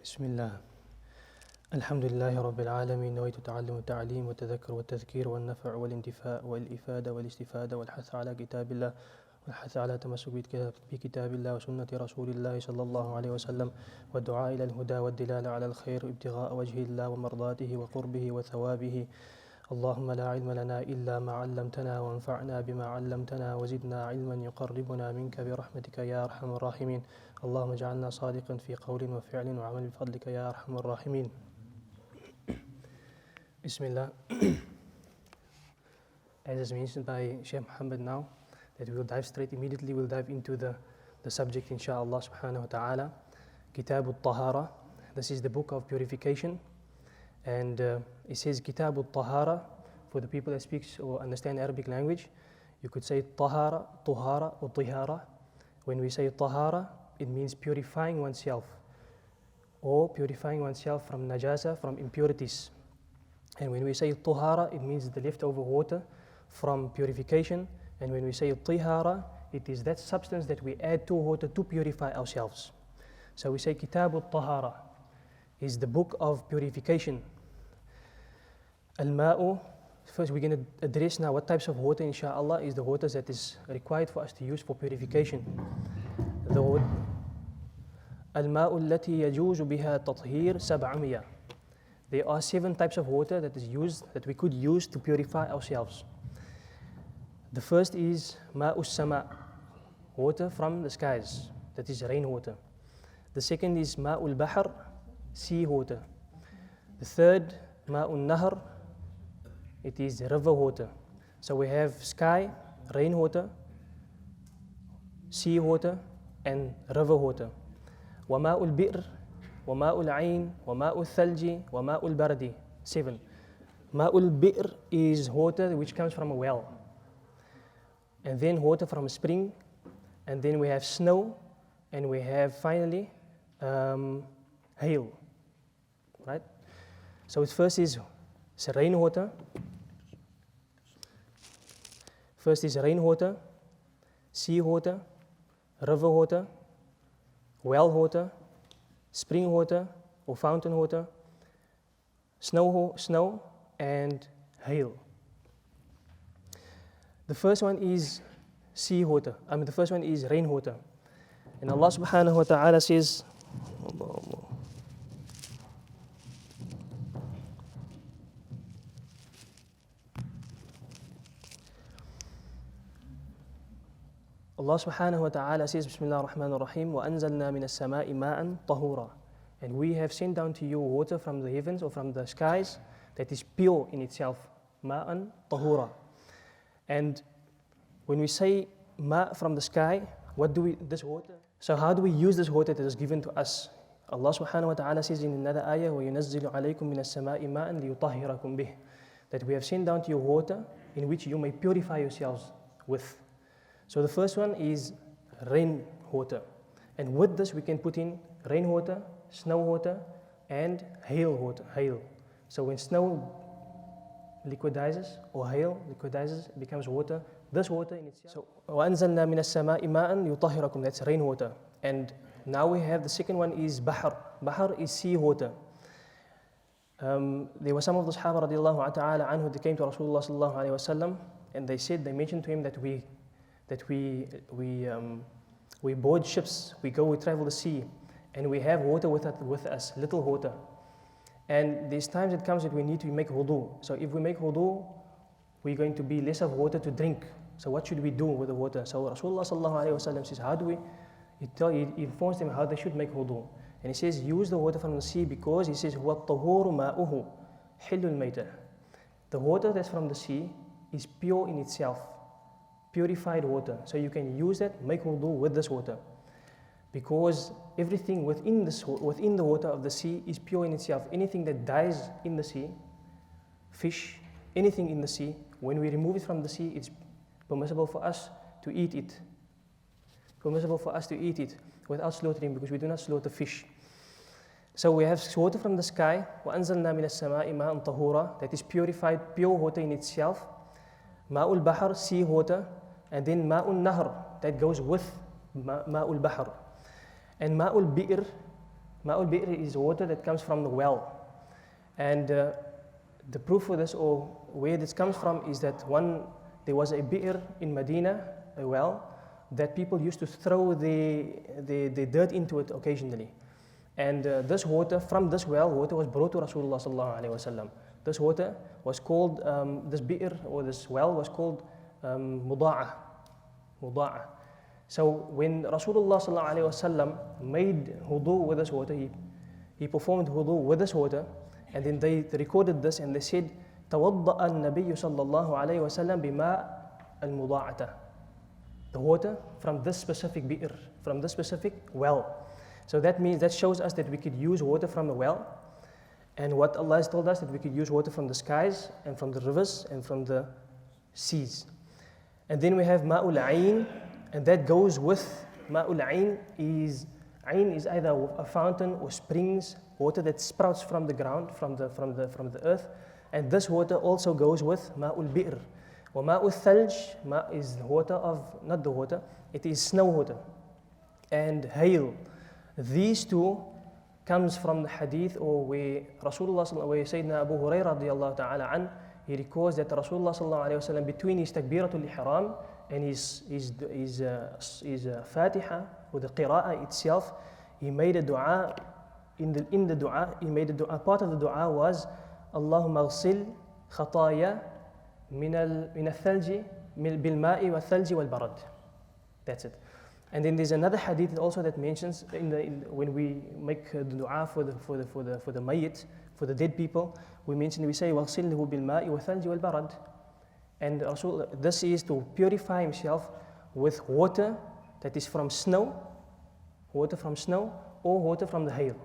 بسم الله. الحمد لله رب العالمين، نويت تعلم التعليم والتذكر والتذكير والنفع والانتفاع والإفادة والاستفادة والحث على كتاب الله والحث على تمسك بكتاب الله وسنة رسول الله صلى الله عليه وسلم والدعاء إلى الهدى والدلالة على الخير ابتغاء وجه الله ومرضاته وقربه وثوابه. اللهم لا علم لنا إلا ما علمتنا وانفعنا بما علمتنا وزدنا علما يقربنا منك برحمتك يا أرحم الراحمين. اللهم اجعلنا صادقا في قول وفعل وعمل بفضلك يا أرحم الراحمين. Bismillah. As is mentioned by Shaykh Muhammad now, that we will dive straight immediately, we'll dive into the subject inshaAllah subhanahu wa ta'ala. Kitab al-Tahara. This is the book of purification. And it says Kitab al-Tahara. For the people that speak or understand Arabic language, you could say Tahara, Tuhara or Tihara. When we say Tahara, it means purifying oneself or purifying oneself from najasa, from impurities. And when we say Tuhara, it means the leftover water from purification. And when we say Tihara, it is that substance that we add to water to purify ourselves. So we say Kitab al-Tahara is the book of purification. Al-Ma'u, first we're going to address now what types of water inshaAllah is the water that is required for us to use for purification. Al-Ma'u allati yajuzu biha tathhir 700. There are 7 types of water that we could use to purify ourselves. The first is Ma'us Sama, water from the skies, that is rainwater. The second is Ma'ul Bahar, sea water. The third, Ma'un Nahar, it is river water. So we have sky, rainwater, sea water, and river water. وماء البئر وماء العين وماء الثلج وماء البرد. 7. ماء البئر is water which comes from a well. And then water from a spring. And then we have snow. And we have finally hail. Right? So first is rainwater. First is rainwater, sea water, river water, well water, spring water or fountain water, snow and hail. The first one is sea water. The first one is rainwater. And Allah subhanahu wa ta'ala says, Allah subhanahu wa ta'ala says, Bismillah ar-Rahman ar-Rahim, وَأَنزَلْنَا مِنَ السَّمَاءِ مَاءً طَهُورًا. And we have sent down to you water from the heavens or from the skies that is pure in itself. مَاءً طَهُورًا. And when we say ma from the sky, this water? So how do we use this water that is given to us? Allah subhanahu wa ta'ala says in another ayah, وَيُنَزِّلُ عَلَيْكُم مِنَ السَّمَاءِ مَاءً لِيُطَهِّرَكُم بِهِ. That we have sent down to you water in which you may purify yourselves with. So the first one is rainwater. And with this we can put in rainwater, snow water, and hail water. Hail. So when snow liquidizes or hail liquidizes, it becomes water. This water in itself. So وَأَنزَلْنَا مِنَ السَّمَاءِ مَاءً لِيُطَهِّرَكُم. That's rainwater. And now we have the second one is Bahar. Bahar is sea water. There were some of the Sahaba radiallahu ta'ala anhu that came to Rasulullah sallallahu alayhi wa sallam, and they mentioned to him that we board ships, we travel the sea, and we have water with us, little water. And there's times it comes that we need to make wudu. So if we make wudu, we're going to be less of water to drink. So what should we do with the water? So Rasulullah sallallahu alayhi wa sallam says, he informs them how they should make wudu. And he says, use the water from the sea because he says, هُوَ الطَّهُورُ مَاؤُهُ حِلُّ الْمَيْتَةِ. The water that's from the sea is pure in itself. Purified water. So you can use that, make wudu with this water. Because everything within the water of the sea is pure in itself. Anything that dies in the sea, fish, anything in the sea, when we remove it from the sea, it's permissible for us to eat it. Permissible for us to eat it without slaughtering, because we do not slaughter fish. So we have water from the sky, وَأَنزَلْنَا مِنَ السَّمَاءِ مَاءً طَهُورًا, that is purified, pure water in itself. Ma'ul Bahar, sea water, and then Ma'un Nahar, that goes with Ma'ul Bahar. And Ma'ul Bi'r Ma'ul bi'r is water that comes from the well. And the proof for this, or where this comes from, is that there was a bi'r in Medina, a well, that people used to throw the dirt into it occasionally. And this water, from this well, water was brought to Rasulullah sallallahu alaihi wasallam. This water was called, this bi'r, or this well was called muda'ah. So when Rasulullah sallallahu alaihi wasallam made wudu with this water, he performed wudu with this water, and then they recorded this and they said, تَوَضَّأَ النَّبِيُّ صَلَّى اللَّهُ عَلَيْهِ وَسَلَّمْ بِمَاء الْمُضَاعَةَ. The water from this specific bi'r, from this specific well. So that shows us that we could use water from the well. And what Allah has told us, that we could use water from the skies and from the rivers and from the seas. And then we have ma'ul ayn, and that goes with ma'ul ayn is either a fountain or springs, water that sprouts from the ground, from the earth. And this water also goes with ma'ul bi'r. Wa ma'ul thalj, ma is water of, not the water, it is snow water. And hail. These two comes from the hadith, or where Rasulullah, where Sayyidina Abu Hurairah radiyallahu ta'ala an, he records that Rasulullah sallallahu alayhi wa sallam, between his takbiratul ihram and his Fatiha, or the qira'ah itself, he made a dua. In the dua, he made a dua. Part of the dua was, Allahumma ghsil khataya min al-thalji bil ma'i wa thalji wal barad. That's it. And then there's another hadith also that mentions when we make the dua for the mayyit, for the dead people, we say وَغْسِلْهُ بِالْمَاءِ وَالثَّلْجِ وَالْبَرَدِ. And Rasul, this is to purify himself with water that is from snow, or water from the hail.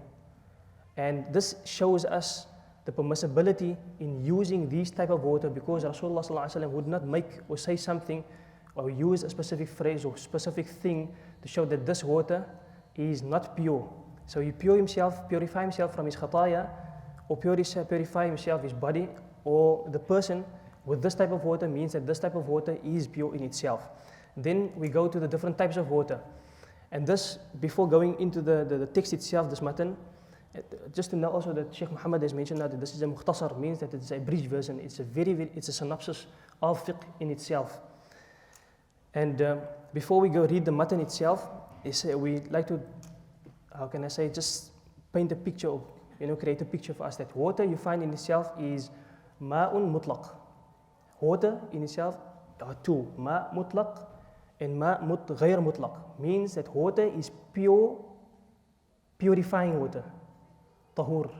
And this shows us the permissibility in using these type of water, because Rasulullah sallallahu alaihi wasallam would not make or say something or use a specific phrase or specific thing to show that this water is not pure. So he purify himself from his khataya, or purify himself, his body, or the person with this type of water, means that this type of water is pure in itself. Then we go to the different types of water. And this, before going into the text itself, this matan, just to know also that Sheikh Muhammad has mentioned that this is a mukhtasar, means that it's a bridge version, it's a synopsis of fiqh in itself. And before we go read the matan itself, we like to, just paint a picture, create a picture for us that water you find in itself is ma'un mutlaq. Water in itself are two, ma' mutlaq and ma' ghayr mutlaq. Means that water is pure, purifying water. Tahur,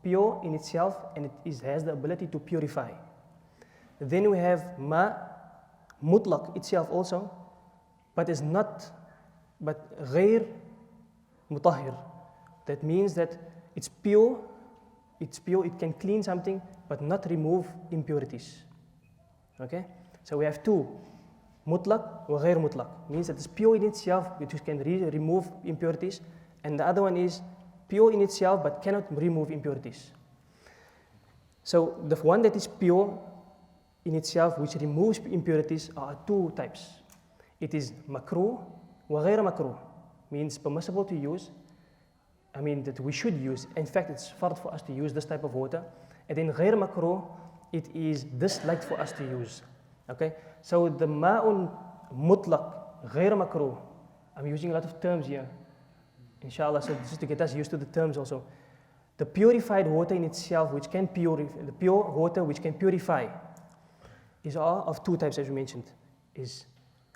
pure in itself, and it has the ability to purify. Then we have ma' mutlaq itself also, but ghayr mutahhir. That means that it's pure, it can clean something, but not remove impurities. Okay? So we have two, mutlaq wa ghayr mutlaq. Means that it's pure in itself, which can remove impurities, and the other one is pure in itself, but cannot remove impurities. So the one that is pure in itself, which removes impurities, are two types. It is makruh wa ghayr makruh, means permissible to use, that we should use. In fact, it's fard for us to use this type of water. And then ghayr makruh, it is disliked for us to use. Okay? So the ma'un mutlaq, ghayr makruh, I'm using a lot of terms here, inshallah, so just to get us used to the terms also. The purified water in itself, the pure water which can purify, is all of two types, as we mentioned, is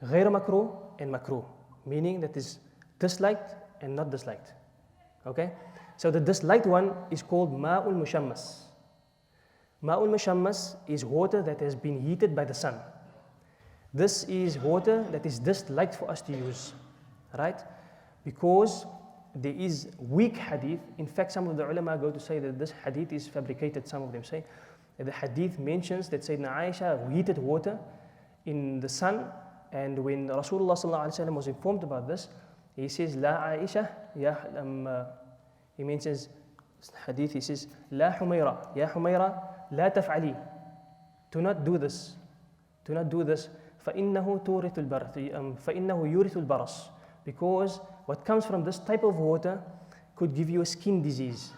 ghayr makruh and makruh, meaning that is disliked and not disliked. Okay? So the disliked one is called ma'ul mushammas. Ma'ul mushammas is water that has been heated by the sun. This is water that is disliked for us to use, right? Because there is weak hadith. In fact, some of the ulama go to say that this hadith is fabricated. Some of them say that the hadith mentions that Sayyidina Aisha heated water in the sun, and when Rasulullah sallallahu alaihi wasallam was informed about this, he says, La Aisha, he mentions hadith, he says, La Humayra, Ya Humayra, La taf'ali. Do not do this. Do not do this. فَإِنَّهُ يُورِثُ الْبَرَص. Because what comes from this type of water could give you a skin disease,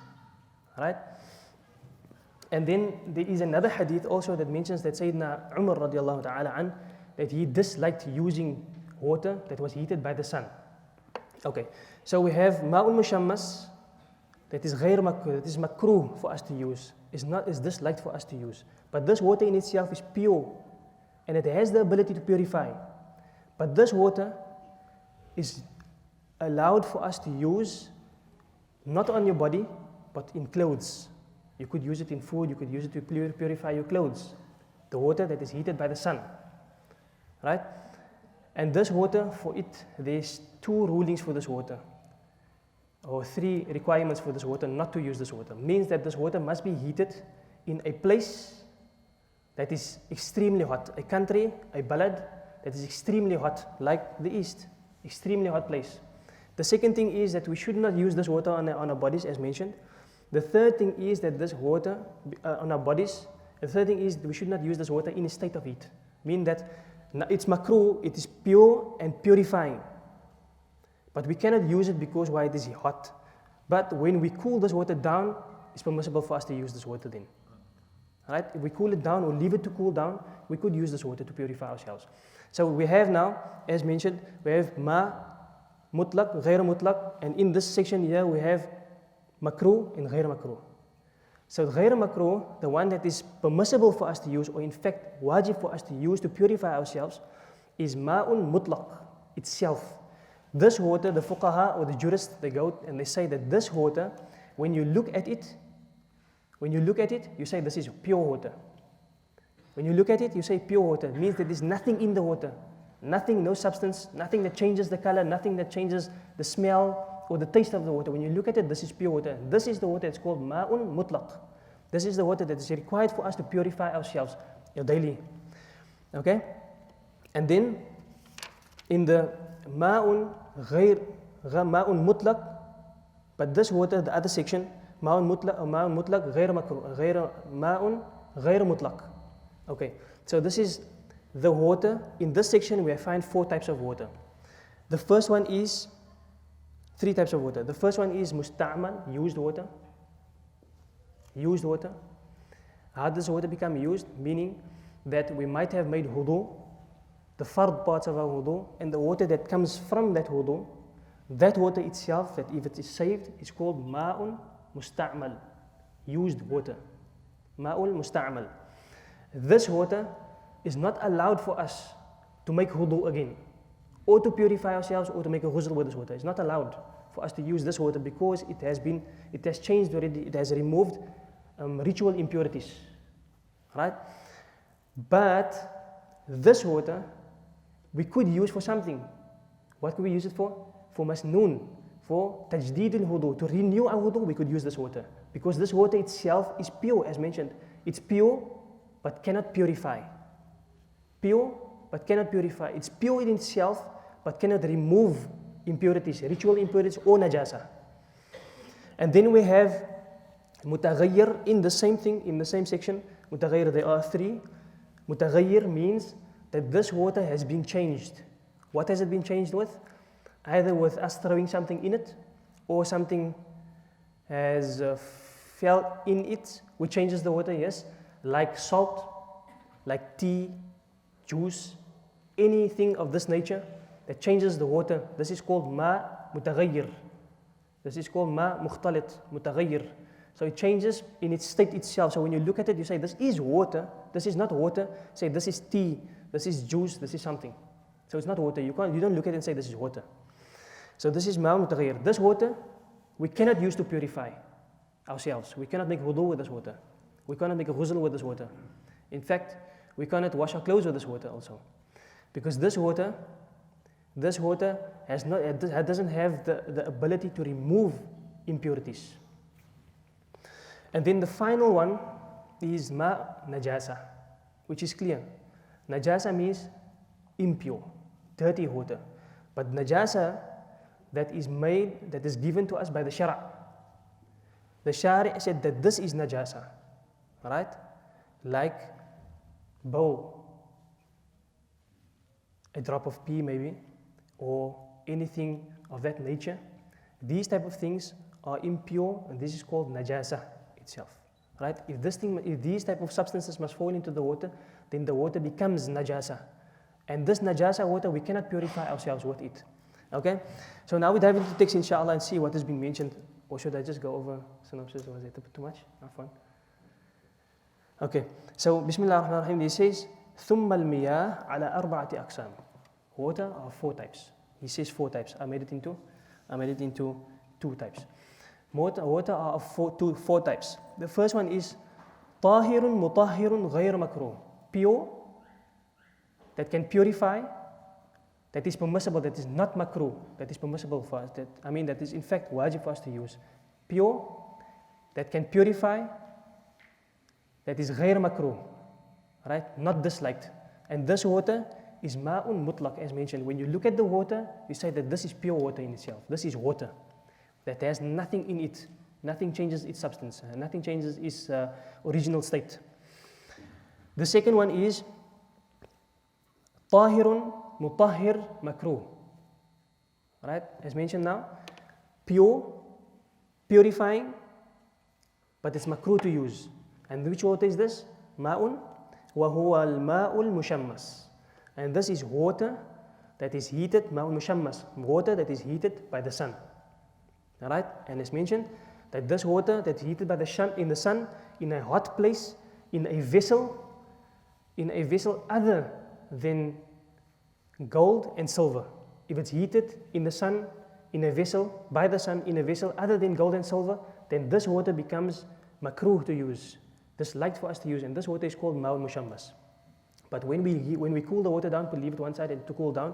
right? And then there is another hadith also that mentions that Sayyidina Umar radiallahu ta'ala an, that he disliked using water that was heated by the sun. Okay, so we have ma'un mushammas, that is makruh for us to use. Is disliked for us to use. But this water in itself is pure and it has the ability to purify. But this water is allowed for us to use not on your body but in clothes. You could use it in food, you could use it to purify your clothes. The water that is heated by the sun. Right? And this water, for it, there's 2 rulings for this water, or 3 requirements for this water not to use this water. Means that this water must be heated in a place that is extremely hot. A country, a balad, that is extremely hot, like the East. Extremely hot place. The second thing is that we should not use this water on our bodies, as mentioned. The third thing is that this water on our bodies, the third thing is that we should not use this water in a state of heat. Meaning that it's makruh, it is pure and purifying. But we cannot use it because why it is hot. But when we cool this water down, it's permissible for us to use this water then. Right? If we cool it down or leave it to cool down, we could use this water to purify ourselves. So we have now, as mentioned, we have ma, mutlaq, ghayr mutlaq, and in this section here we have makruh and ghayr makruh. So ghayr makruh, the one that is permissible for us to use, or in fact wajib for us to use to purify ourselves, is ma'un mutlaq itself. This water, the fuqaha or the jurists, they go and they say that this water, when you look at it, you say this is pure water. When you look at it, you say pure water. It means that there's nothing in the water. Nothing, no substance, nothing that changes the color, nothing that changes the smell or the taste of the water. When you look at it, this is pure water. This is the water that's called ma'un mutlaq. This is the water that is required for us to purify ourselves daily. Okay? And then, in the ma'un mutlaq, but this water, the other section, ma'un mutlaq ma'un ghayr mutlaq. Okay, so this is the water. In this section, we find 4 types of water. The first one is 3 types of water. The first one is musta'mal, used water. Used water. How does water become used? Meaning that we might have made wudu, the fard parts of our wudu, and the water that comes from that wudu, that water itself, that if it is saved, is called ma'un musta'mal, used water. Ma'ul musta'mal. This water is not allowed for us to make wudu again, or to purify ourselves, or to make a ghusl with this water. It's not allowed for us to use this water because it has changed already, it has removed ritual impurities. Right? But this water we could use for something. What could we use it for? For masnoon, for tajdeed al-wudu, to renew our wudu, we could use this water. Because this water itself is pure, as mentioned. It's pure, but cannot purify. Pure, but cannot purify. It's pure in itself, but cannot remove impurities, ritual impurities or najasa. And then we have mutaghayyir in the same thing, in the same section. Mutaghayyir, there are 3. Mutaghayyir means that this water has been changed. What has it been changed with? Either with us throwing something in it, or something has fell in it, which changes the water, yes. Like salt, like tea, juice, anything of this nature that changes the water. This is called ma mutaghayyir. This is called ma mukhtalit, mutaghayyir. So it changes in its state itself. So when you look at it, you say this is water, this is not water. Say this is tea, this is juice, this is something. So it's not water. You don't look at it and say this is water. So this is ma mutaghayyir. This water we cannot use to purify ourselves. We cannot make wudu with this water. We cannot make a ghusl with this water. In fact, we cannot wash our clothes with this water also. Because this water doesn't have the ability to remove impurities. And then the final one is ma najasa, which is clear. Najasa means impure, dirty water. But najasa that is given to us by the shara. The shari said that this is najasa, right? Like bowl, a drop of pee maybe, or anything of that nature. These type of things are impure, and this is called najasa itself. Right? If these type of substances must fall into the water, then the water becomes najasa. And this najasa water, we cannot purify ourselves with it. Okay? So now we dive into the text, inshallah, and see what has been mentioned. Or should I just go over synopsis, or is it a bit too much? Not fun. Okay. So, Bismillah ar-Rahman ar-Rahim, he says, ثُمَّ الْمِيَاهِ عَلَى أَرْبَعَةِ أَقْسَامٍ. Water are 4 types. He says 4 types. I made it into 2 types. Water are of 4 types. The first one is طاهر مطهر غير مكروه. Pure, that can purify, that is permissible, that is not makruh, that is permissible for us, that is in fact wajib for us to use. Pure, that can purify, that is غير makruh, right? Not disliked. And this water is ma'un mutlaq, as mentioned. When you look at the water, you say that this is pure water in itself. This is water that has nothing in it. Nothing changes its substance. Nothing changes its original state. The second one is طاهر مطهر مكروه. Right? As mentioned now, pure, purifying, but it's makruh to use. And which water is this? Ma'un وهو الماء المشمس. And this is water that is heated, ma'un mushammas, water that is heated by the sun. Alright? And it's mentioned that this water that's heated by the sun, in a hot place, in a vessel other than gold and silver. If it's heated in the sun, in a vessel, by the sun, in a vessel other than gold and silver, then this water becomes makruh to use, disliked for us to use, and this water is called ma'un mushammas. But when we cool the water down, we leave it one side and to cool down,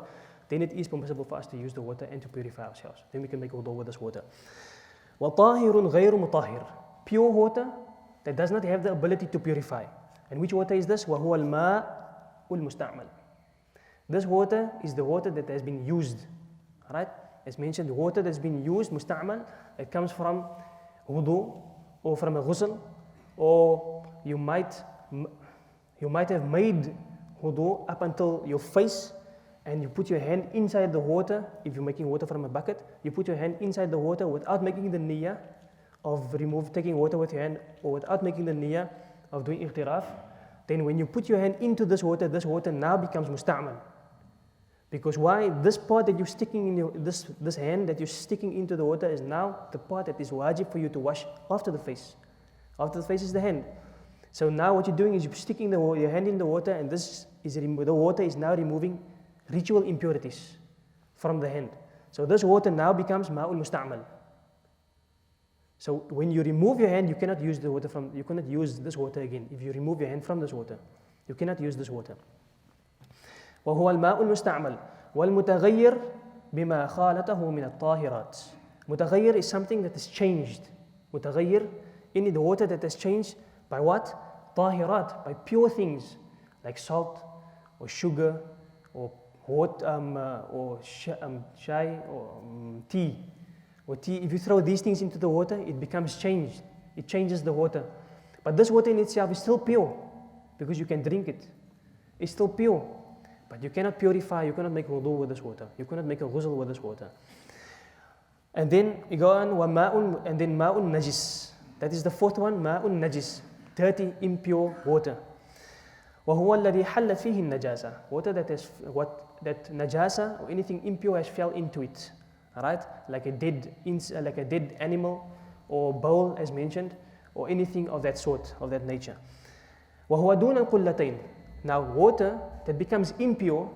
then it is permissible for us to use the water and to purify ourselves. Then we can make wudu with this water. وَطَاهِرٌ غَيْرُ مُطَهِّرٌ. Pure water that does not have the ability to purify. And which water is this? وَهُوَ الْمَاءُ الْمُسْتَعْمَلُ. This water is the water that has been used. Right? As mentioned, the water that's been used, musta'mal, it comes from wudu or from a ghusl, or you might have made wudu up until your face, and you put your hand inside the water. If you're making water from a bucket, you put your hand inside the water without making the niyyah of taking water with your hand, or without making the niyyah of doing ightiraf. Then when you put your hand into this water now becomes musta'mal. Because why? This part that you're sticking in this hand that you're sticking into the water is now the part that is wajib for you to wash after the face. After the face is the hand. So now what you're doing is you're sticking your hand in the water, and the water is now removing ritual impurities from the hand. So this water now becomes ma'ul musta'mal. So when you remove your hand, you cannot use this water again. If you remove your hand from this water, you cannot use this water. وهو الماء المستعمل والمتغير بما خالطه من الطاهرات. Mutaghayyir is something that is changed. Mutaghayyir, in the water that has changed by what? Tahirat, by pure things like salt or sugar or hot or chai or tea. If you throw these things into the water, it becomes changed. It changes the water. But this water in itself is still pure because you can drink it. It's still pure. But you cannot purify, you cannot make wudu with this water. You cannot make a ghusl with this water. And then you go on, and then ma'un najis. That is the fourth one, ma'un najis. Dirty, impure water. وَهُوَ الَّذِي حَلَّ فِيهِ النَّجَاسَةِ. Water that najasa or anything impure has fell into it. Alright? Like a dead animal or bowl as mentioned, or anything of that sort, of that nature. وَهُوَ دُونَ الْقُلَّتَيْنِ. Now water that becomes impure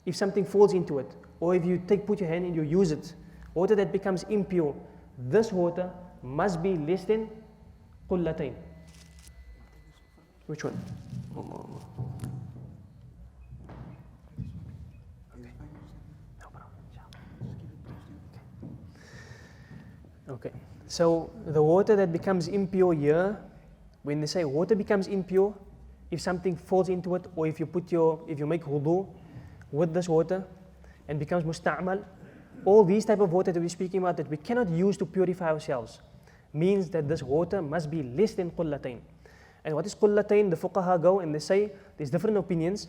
if something falls into it, or if you put your hand and you use it, water that becomes impure, this water must be less than qullatayn. Which one? Okay. So the water that becomes impure here, when they say water becomes impure, if something falls into it, or if you make wudu with this water and becomes musta'mal, all these type of water that we're speaking about that we cannot use to purify ourselves, means that this water must be less than qullatayn. And what is qullatayn? The fuqaha go and they say there's different opinions.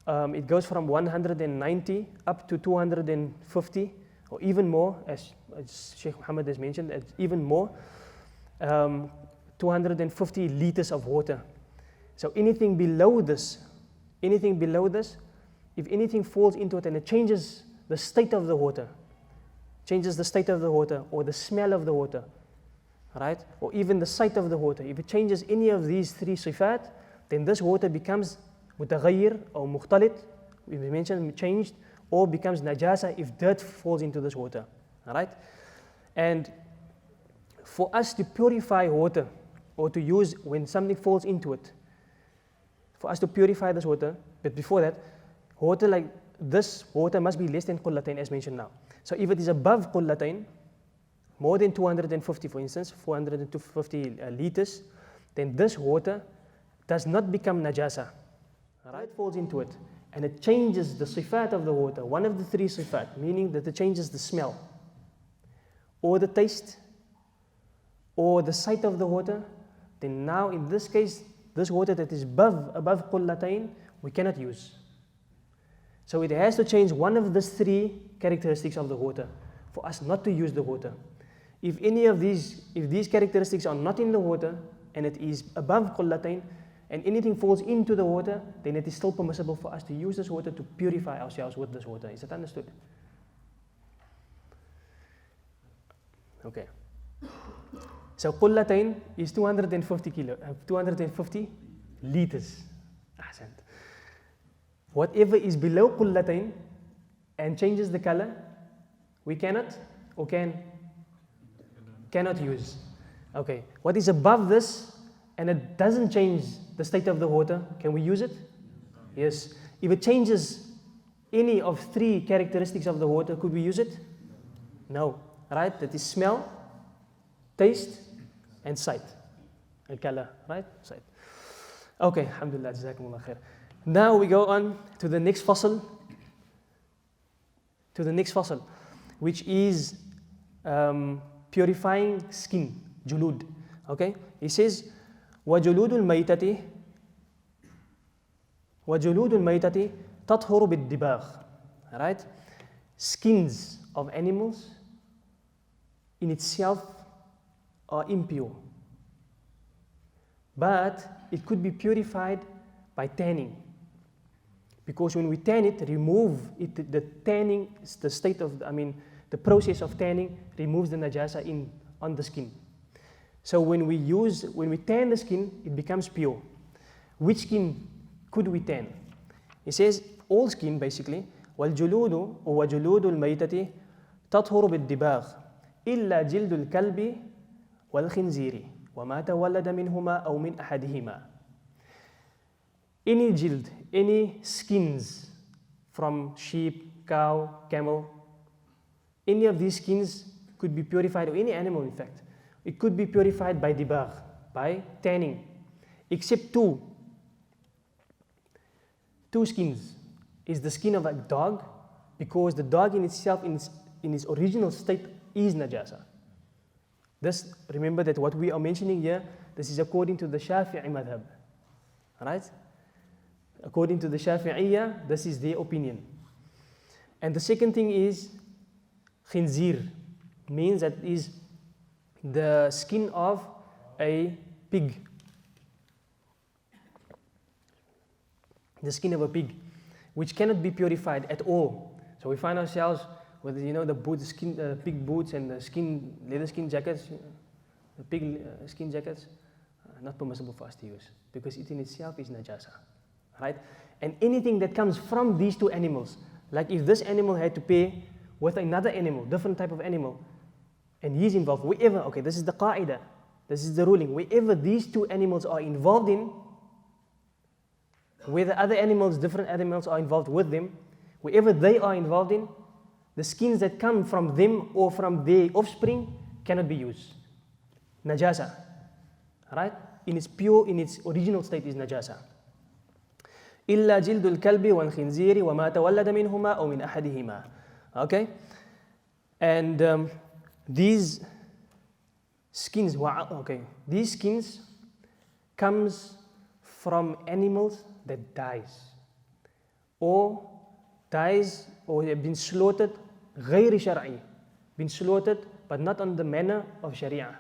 It goes from 190 up to 250 or even more, as as Sheikh Muhammad has mentioned, it's even more, 250 liters of water. So anything below this, if anything falls into it and it changes the state of the water, or the smell of the water, right? Or even the sight of the water, if it changes any of these three sifat, then this water becomes mutaghayyir or mukhtalit, we mentioned changed, or becomes najasa if dirt falls into this water, all right? And for us to purify water, or to use when something falls into it, for us to purify this water, but before that, water like this water must be less than qullatain as mentioned now. So if it is above qullatain, more than 250 for instance, 450 liters, then this water does not become najasa. Right? It falls into it and it changes the sifat of the water, one of the three sifat, meaning that it changes the smell, or the taste, or the sight of the water, then now in this case, this water that is above qullatain, we cannot use. So it has to change one of the three characteristics of the water for us not to use the water. If these characteristics are not in the water and it is above qullatain and anything falls into the water, then it is still permissible for us to use this water to purify ourselves with this water. Is that understood? Okay. So qullatain is 250 liters. Ahsant. Whatever is below qullatain and changes the color, we cannot or cannot use. Okay. What is above this and it doesn't change the state of the water, can we use it? Yes. If it changes any of three characteristics of the water, could we use it? No. Right? That is smell, taste, and sight. And color, right? Sight. Okay, alhamdulillah, jazakumullah khair. Now we go on to the next fasl. Which is purifying skin, julud. Okay? He says, وَجُلُودُ الْمَيْتَةِ تَطْهُرُ بِالدِّبَاغ. Right? Skins of animals in itself are impure. But it could be purified by tanning. Because when we tan it, the process of tanning removes the najasa on the skin. So when we tan the skin, it becomes pure. Which skin could we tan? He says all skin basically. وَالْجُلُودُ وَجُلُودُ الْمَيْتَةِ تَطْهُرُ بِالدِّبَاغ إِلَّا جِلْدُ الْكَلْبِ وَالْخِنْزِيرِ وَمَا تَوَلَّدَ مِنْهُمَا أَوْ مِنْ أَحَدِهِمَا. Any jild, any skins from sheep, cow, camel, any of these skins could be purified, or any animal in fact. It could be purified by dibagh, by tanning, except two skins. Is the skin of a dog, because the dog in itself, in its original state, is najasa. This, remember that what we are mentioning here, this is according to the Shafi'i madhab. Right? According to the Shafi'iyya, this is their opinion. And the second thing is khinzir, means that is the skin of a pig. The skin of a pig, which cannot be purified at all. So we find ourselves with the pig boots and the leather skin jackets, the pig skin jackets, not permissible for us to use, because it in itself is najasa. Right? And anything that comes from these two animals, like if this animal had to pay with another animal, different type of animal, and he's involved, this is the qa'idah, this is the ruling, wherever these two animals are involved in, whether other animals, different animals are involved with them, wherever they are involved in, the skins that come from them or from their offspring cannot be used. Najasa. Right? In its original state is najasa. إِلَّا جِلْدُ الْكَلْبِ وَالْخِنْزِيرِ وَمَا تَوَلَّدَ مِنْهُمَا أَوْ مِنْ أَحَدِهِمَا. Okay? And these skins comes from animals that dies or have been slaughtered غير شرعي, been slaughtered, but not on the manner of Sharia.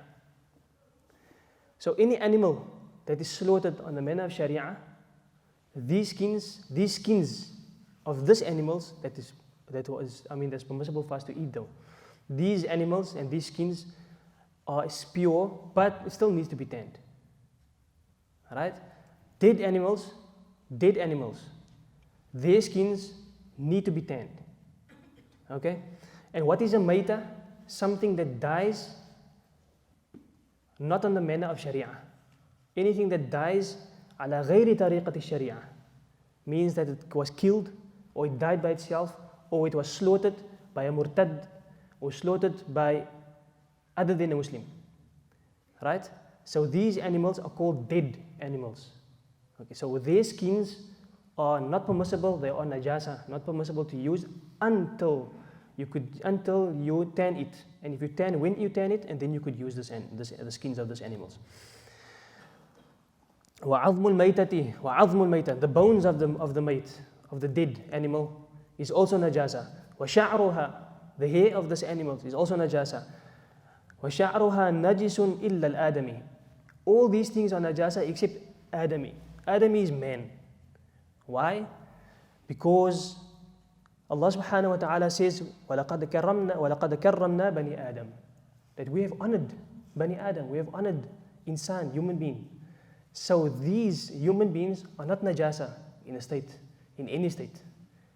So any animal that is slaughtered on the manner of Sharia, these skins of these animals, that's permissible for us to eat though. These animals and these skins are pure, but it still needs to be tanned. Alright? Dead animals, their skins need to be tanned. Okay? And what is a maita? Something that dies not on the manner of Sharia. Anything that dies ala ghayri tariqati Sharia means that it was killed, or it died by itself, or it was slaughtered by a murtad, or slaughtered by other than a Muslim. Right? So these animals are called dead animals. Okay, so their skins are not permissible, they are najasa, not permissible to use until you tan it. And if you tan, when you tan it, and then you could use the skins of these animals. وَعَظْمُ الْمَيْتَةِ the bones of the mate, of the dead animal, is also najasa. وَشَعْرُهَا the hair of this animal is also najasa. وَشَعْرُهَا نَجِسٌ إِلَّا الْآدَمِ all these things are najasa except Adami. Adami is man. Why? Because Allah subhanahu wa ta'ala says, وَلَقَدْ كَرَّمْنَا بَنِي آدَمَ that we have honored Bani Adam, we have honored insan, human being. So these human beings are not najasa in any state.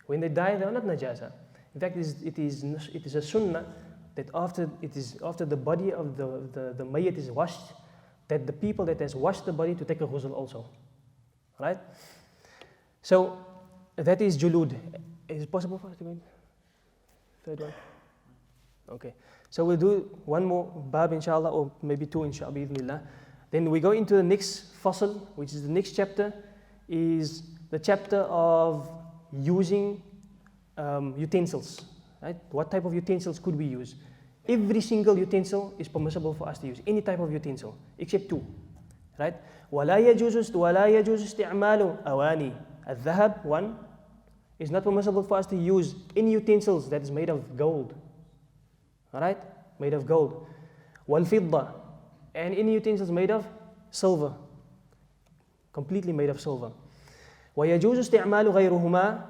When they die, they are not najasa. In fact, it is a sunnah that after the body of the mayyit is washed, that the people that has washed the body to take a ghusl also. Right? So that is julud. Is it possible for us to go? Third one? Okay. So we'll do one more bab inshallah, or maybe two inshallah bi'idhnillah. Then we go into the next fasl, which is the next chapter, is the chapter of using utensils. Right? What type of utensils could we use? Every single utensil is permissible for us to use, any type of utensil, except two. Right? وَلَا يَجُوزُ اسْتِعْمَالُ أَوَانِي الذهب, one, is not permissible for us to use any utensils that is made of gold. Alright? Made of gold. وَالْفِضَّةِ and any utensils made of silver. Completely made of silver. وَيَجُوزُ اسْتِعْمَالُ غَيْرُهُمَا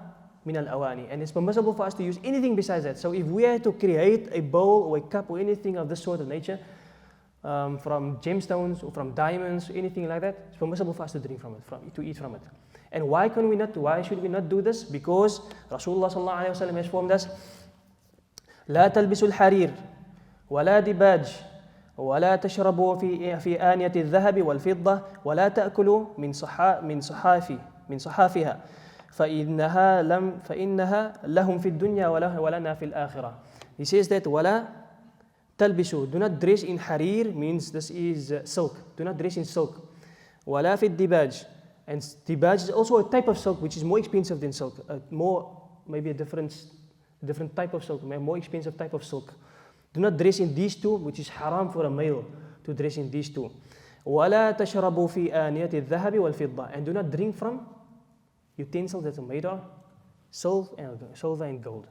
مِنَ الْأَوَانِي and it's permissible for us to use anything besides that. So if we are to create a bowl or a cup or anything of this sort of nature, from gemstones or from diamonds or anything like that, it's permissible for us to drink from it, to eat from it. And why should we not do this? Because Rasulullah sallallahu alayhi wa sallam has informed us, لا تلبسوا الحرير ولا دباج ولا تشربوا في آنية الذهب والفضة ولا تأكلوا من صحافها فإنها لهم في الدنيا ولنا في الآخرة. He says that ولا تلبسوا, do not dress in harir, means this is silk. Do not dress in silk. ولا في الدباج, and dibaj is also a type of silk which is more expensive than silk, maybe a different type of silk, more expensive type of silk. Do not dress in these two, which is haram for a male to dress in these two. وَلَا تَشْرَبُوا فِي آنِيَةِ الذَّهَبِ وَالْفِضَّةِ and do not drink from utensils that are made of silver and gold.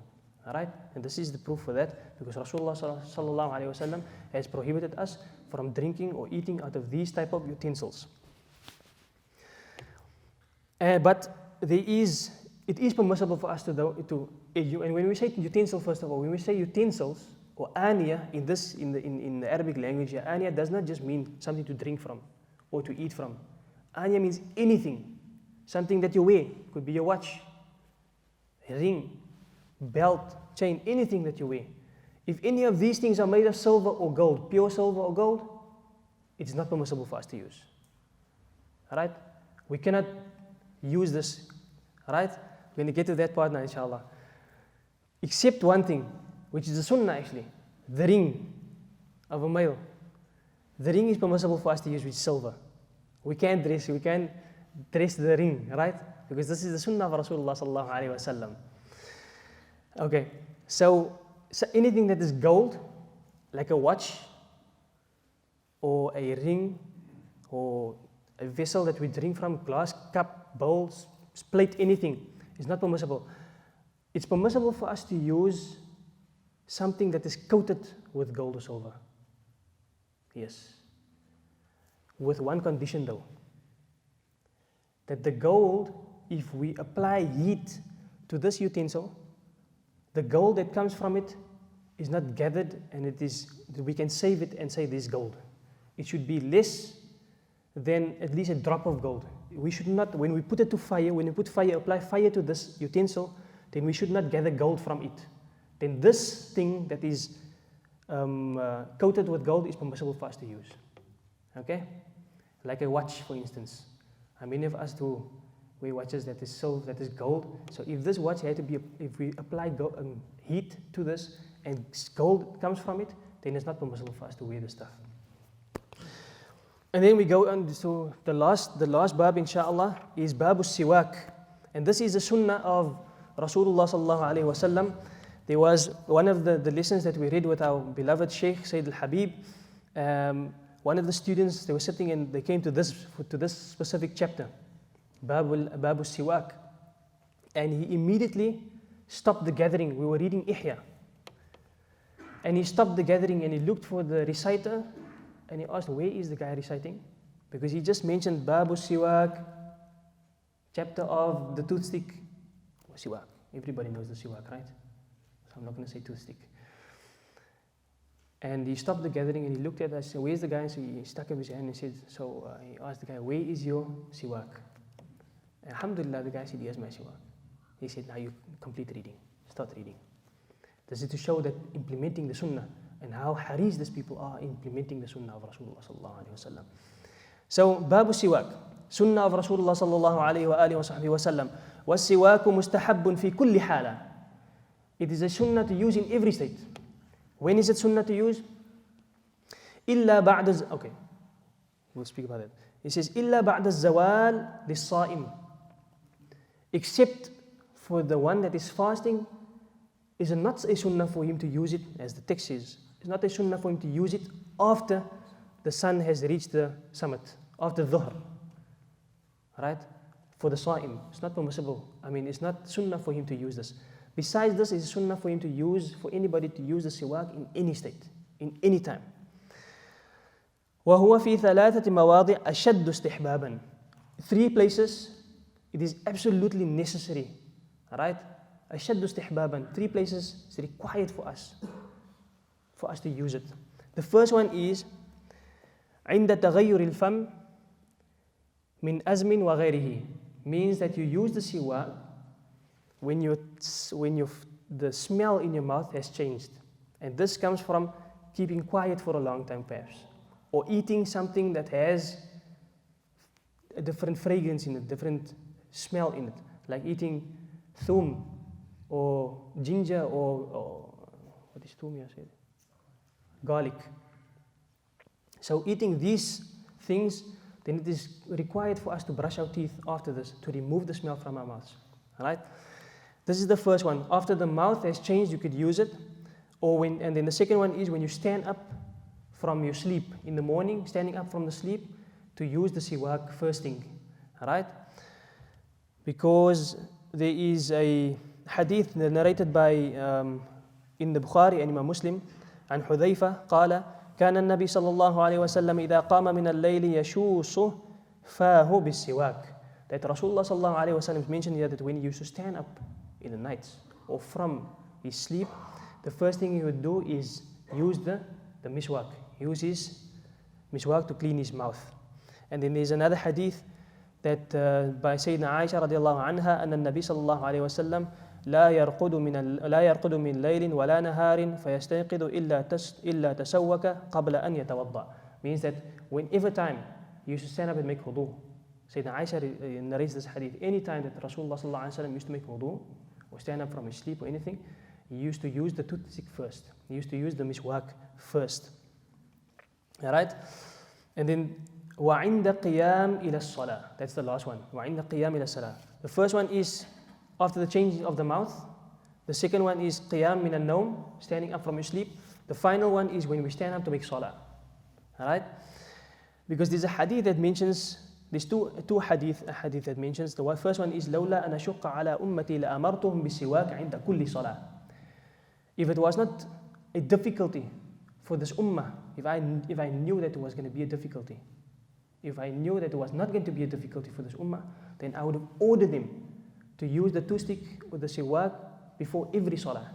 Alright? And this is the proof for that, because Rasulullah sallallahu alayhi wa sallam has prohibited us from drinking or eating out of these type of utensils. But it is permissible for us to and when we say utensil, first of all, when we say utensils or aniya in the Arabic language, aniya does not just mean something to drink from or to eat from. Aniya means anything, something that you wear. Could be your watch, a ring, belt, chain, anything that you wear. If any of these things are made of silver or gold, pure silver or gold, it is not permissible for us to use. Alright? We cannot use this. Alright? We're going to get to that part now, inshallah. Except one thing, which is the sunnah actually, the ring of a male. The ring is permissible for us to use with silver. We can't dress the ring, right? Because this is the sunnah of Rasulullah sallallahu alayhi wa sallam. Okay, so anything that is gold, like a watch, or a ring, or a vessel that we drink from, glass, cup, bowls, plate, anything, is not permissible. It's permissible for us to use something that is coated with gold or silver. Yes. With one condition though, that the gold, if we apply heat to this utensil, the gold that comes from it is not gathered and we can save it and say this is gold. It should be less than at least a drop of gold. We should not, when we put it to fire, apply fire to this utensil, then we should not gather gold from it. Then this thing that is coated with gold is permissible for us to use. Okay? Like a watch, for instance. Many of us do wear watches that is silver, that is gold. So if this watch had to be, if we apply heat to this and gold comes from it, then it's not permissible for us to wear this stuff. And then we go on to the last bab, inshallah, is babu siwak. And this is the sunnah of Rasulullah sallallahu alaihi wasallam. There was one of the lessons that we read with our beloved Sheikh Sayyid al-Habib. One of the students, they were sitting and they came to this specific chapter, babu siwak. And he immediately stopped the gathering. We were reading Ihya. And he stopped the gathering and he looked for the reciter. And he asked, where is the guy reciting? Because he just mentioned Babu Siwak, chapter of the toothstick. Siwak. Everybody knows the siwak, right? So I'm not going to say toothstick. And he stopped the gathering and he looked at us. Where's the guy? So he stuck up his hand and said, he asked the guy, where is your siwak? And alhamdulillah, the guy said, here's my siwak. He said, now you complete reading. Start reading. This is to show that implementing the sunnah and how haris these people are implementing the sunnah of Rasulullah sallallahu alaihi wasallam. So, babu siwak, sunnah of Rasulullah sallallahu alaihi wa alihi wa sahbihi wasallam. وَالسِّوَاكُ مُسْتَحَبٌ فِي كُلِّ حَالَةٍ. It is a sunnah to use in every state. When is it sunnah to use? إِلَّا بَعْدَ Okay, we'll speak about it. It says, إِلَّا بَعْدَ الزَّوَالِ لِلصَّائِمِ. Except for the one that is fasting, is not a sunnah for him to use it, as the text says. It's not a sunnah for him to use it after the sun has reached the summit, after dhuhr. Right? For the sa'im, it's not permissible. It's not sunnah for him to use this. Besides this, it's sunnah for him to use, for anybody to use the siwak in any state, in any time. وَهُوَ فِي ثَلَاثَةِ مَوَاضِعَ أَشَدُّ اسْتِحْبَابًا. 3 places, it is absolutely necessary. Right? أشد استحبابا. 3 places is required for us to use it. The first one is عند تغير الفم من أزم وغيره. Means that you use the siwak when the smell in your mouth has changed. And this comes from keeping quiet for a long time perhaps. Or eating something that has a different fragrance in it, different smell in it. Like eating thum or ginger or what is thum? Garlic. So eating these things, then it is required for us to brush our teeth after this to remove the smell from our mouths. Alright? This is the first one. After the mouth has changed, you could use it. And then the second one is when you stand up from your sleep in the morning, standing up from the sleep, to use the siwak first thing. Alright? Because there is a hadith narrated by in the Bukhari and Imam Muslim عن حذيفة قال كان النبي صلى الله عليه وسلم إذا قام من الليل يشوص فاه بالسواك. That Rasulullah صلى الله عليه وسلم mentioned here that when he used to stand up in the nights or from his sleep, the first thing he would do is use the miswak. Use his miswak to clean his mouth. And then there's another hadith that by Sayyidina Aisha radiallahu anha أن النبي صلى الله عليه وسلم لا يرقد من ليل ولا نهار فيستيقظ إلا تسوك قبل أن يتوضأ. Means that whenever time he used to stand up and make wudu. Sayyidina Aisha narrates this hadith. Any time that Rasulullah sallallahu alaihi wasallam used to make wudu or stand up from his sleep or anything, he used to use the toothstick first. He used to use the miswak first. Alright? And then وَعِنْدَ قِيَامِ إِلَى الصَّلَاةِ. That's the last one. وَعِنْدَ قِيَامِ إِلَى الصَّلَاةِ. The first one is after the change of the mouth. The second one is qiyam min al-nawm, standing up from your sleep. The final one is when we stand up to make salah. Alright? Because there's a hadith that mentions, there's two hadith that mentions. The first one is لولا أن أشق على أمتي لأمرتهم بالسواك عند كل صلاة. If it was not a difficulty for this ummah, if I knew that it was going to be a difficulty, if I knew that it was not going to be a difficulty for this ummah, then I would have ordered them to use the two-stick or the siwak before every salah.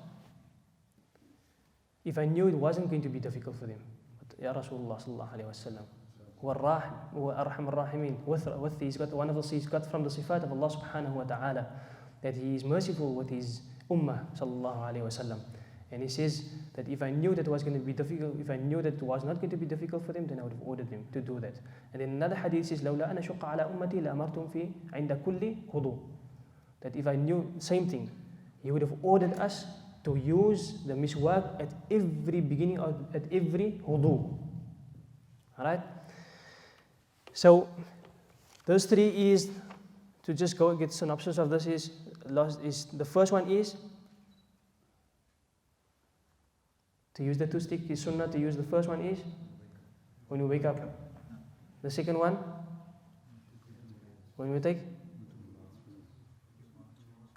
If I knew it wasn't going to be difficult for them. But Ya Rasulullah sallallahu alayhi wa sallam, huwa arham ar-rahimin, he's got one of the, he's got from the sifat of Allah subhanahu wa ta'ala, that he is merciful with his ummah sallallahu alayhi wa sallam. And he says that if I knew that it was going to be difficult, if I knew that it was not going to be difficult for them, then I would have ordered them to do that. And then another hadith says, لَوْلَا أَنَا شُقَّ عَلَىٰ أُمَّتِي لَأَمَرْتُمْ فِي عِنْدَ كُلِّ هُضُوءٍ. That if I knew, same thing, he would have ordered us to use the miswak at every beginning or at every wudu. Alright? So, those three is, to just go get synopsis of this is the first one is to use the two-stick is sunnah. To use the first one is when you wake up. The second one, when we take,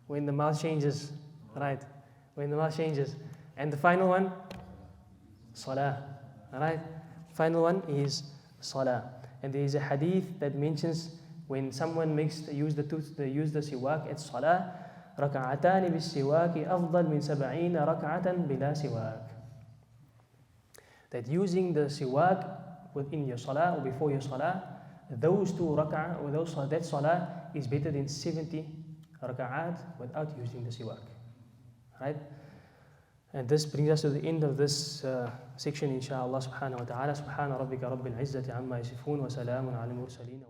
when the mouth changes, right? When the mouth changes. And the final one, salah. Alright? Final one is salah. And there is a hadith that mentions when someone use the siwak at salah, ركعتان بالسواك أفضل من 70 ركعة بلا سواك. That using the siwak within your salah or before your salah, those two rak'ah or that salah is better than 70 rak'at without using the siwak. Right? And this brings us to the end of this section, inshaAllah subhanahu wa ta'ala. Subhana rabbika rabbil izzati amma yasifun wa salamun ala al-mursaleen.